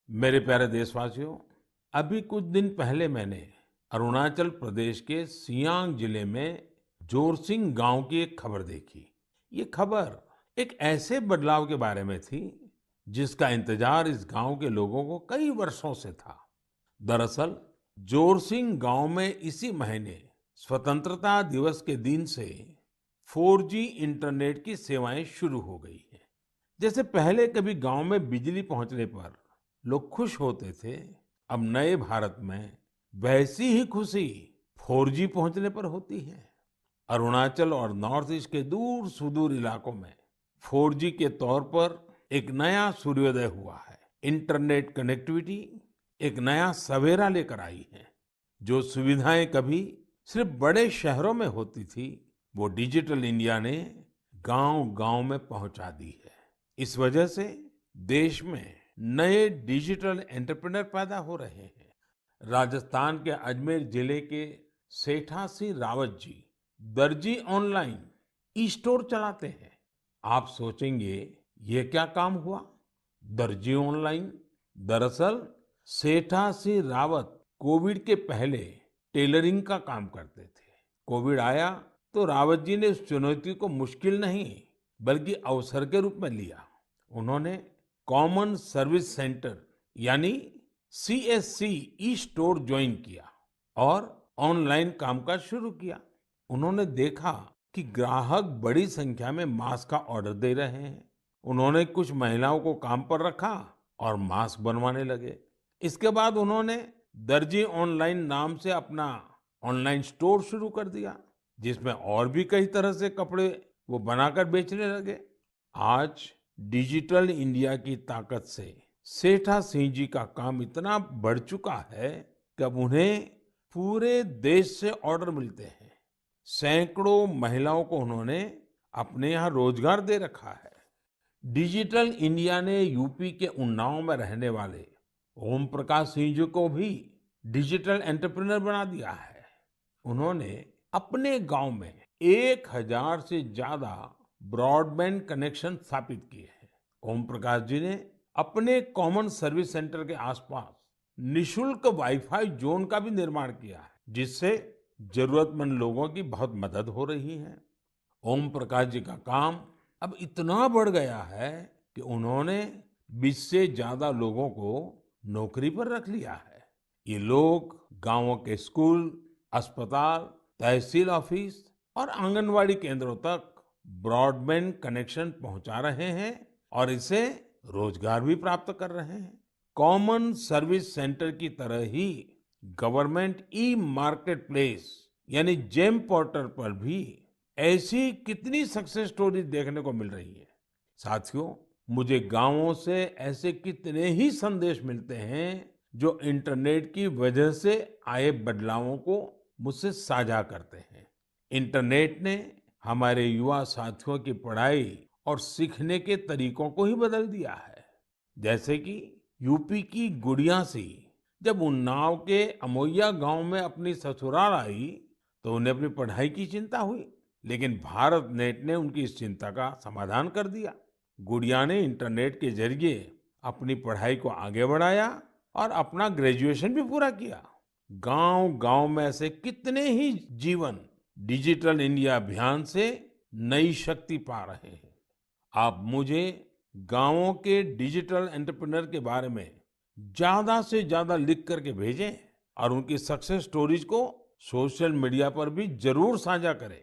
मेरे प्यारे देशवासियों, अभी कुछ दिन पहले मैंने अरुणाचल प्रदेश के सियांग जिले में जोरसिंग गांव की एक खबर देखी। ये खबर एक ऐसे बदलाव के बारे में थी जिसका इंतजार इस गांव के लोगों को कई वर्षों से था। दरअसल जोरसिंग गांव में इसी महीने स्वतंत्रता दिवस के दिन से 4G इंटरनेट की सेवाएं शुरू हो गई हैं। जैसे पहले कभी गांव में बिजली पहुंचने पर लोग खुश होते थे, अब नए भारत में वैसी ही खुशी 4G पहुंचने पर होती है। अरुणाचल और नॉर्थ ईस्ट के दूर सुदूर इलाकों में 4G के तौर पर एक नया सूर्योदय हुआ है। इंटरनेट कनेक्टिविटी एक नया सवेरा लेकर आई है। जो सुविधाएं कभी सिर्फ बड़े शहरों में होती थी, वो डिजिटल इंडिया ने गांव-गांव में पहुंचा दी है। इस वजह से देश में नए डिजिटल एंटरप्रेन्योर पैदा हो रहे हैं। राजस्थान के अजमेर जिले के सेठा सिंह रावत जी दर्जी ऑनलाइन ई स्टोर चलाते हैं। आप सोचेंगे ये क्या काम हुआ? दर्जी ऑनलाइन, दरअसल सेठा सिंह रावत कोविड के पहले टेलरिंग का काम करते थे। कोविड आया तो रावत जी ने उस चुनौती को मुश्किल नहीं बल्कि अवसर के रूप में लिया। उन्होंने कॉमन सर्विस सेंटर यानी CSC ई स्टोर ज्वाइन किया और ऑनलाइन कामकाज शुरू किया। उन्होंने देखा कि ग्राहक बड़ी संख्या में मास्क का ऑर्डर दे रहे हैं। उन्होंने कुछ महिलाओं को काम पर रखा और मास्क बनवाने लगे। इसके बाद उन्होंने दर्जी ऑनलाइन नाम से अपना ऑनलाइन स्टोर शुरू कर दिया, जिसमें और भी कई तरह से कपड़े वो बनाकर बेचने लगे। आज डिजिटल इंडिया की ताकत से सेठा सिंह जी का काम इतना बढ़ चुका है कि अब उन्हें पूरे देश से ऑर्डर मिलते हैं। सैकड़ों महिलाओं को उन्होंने अपने यहाँ रोजगार दे रखा है। डिजिटल इंडिया ने यूपी के उन्नाव में रहने वाले ओम प्रकाश सिंह जी को भी डिजिटल एंटरप्रेन्योर बना दिया है। उन्होंने अपने गांव में 1000 से ज्यादा ब्रॉडबैंड कनेक्शन स्थापित किए हैं। ओम प्रकाश जी ने अपने कॉमन सर्विस सेंटर के आसपास निशुल्क वाईफाई जोन का भी निर्माण किया है, जिससे जरूरतमंद लोगों की बहुत मदद हो रही है। ओम प्रकाश जी का काम अब इतना बढ़ गया है कि उन्होंने 20 से ज्यादा लोगों को नौकरी पर रख लिया है। ये लोग गांवों के स्कूल, अस्पताल, तहसील ऑफिस और आंगनवाड़ी केंद्रों तक ब्रॉडबैंड कनेक्शन पहुंचा रहे हैं और इसे रोजगार भी प्राप्त कर रहे हैं। कॉमन सर्विस सेंटर की तरह ही गवर्नमेंट ई मार्केट प्लेस यानी जेम पोर्टल पर भी ऐसी कितनी सक्सेस स्टोरी देखने को मिल रही है। साथियों, मुझे गांवों से ऐसे कितने ही संदेश मिलते हैं जो इंटरनेट की वजह से आए बदलावों को मुझसे साझा करते हैं। इंटरनेट ने हमारे युवा साथियों की पढ़ाई और सीखने के तरीकों को ही बदल दिया है। जैसे कि यूपी की गुड़िया सी जब उन्नाव के अमोइया गांव में अपनी ससुराल आई तो उन्हें अपनी पढ़ाई की चिंता हुई, लेकिन भारत नेट ने उनकी इस चिंता का समाधान कर दिया। गुड़िया ने इंटरनेट के जरिए अपनी पढ़ाई को आगे बढ़ाया और अपना ग्रेजुएशन भी पूरा किया। गांव-गांव में ऐसे कितने ही जीवन डिजिटल इंडिया अभियान से नई शक्ति पा रहे हैं। आप मुझे गांवों के डिजिटल एंटरप्रेन्योर के बारे में ज्यादा से ज्यादा लिख करके भेजें और उनकी सक्सेस स्टोरीज को सोशल मीडिया पर भी जरूर साझा करें।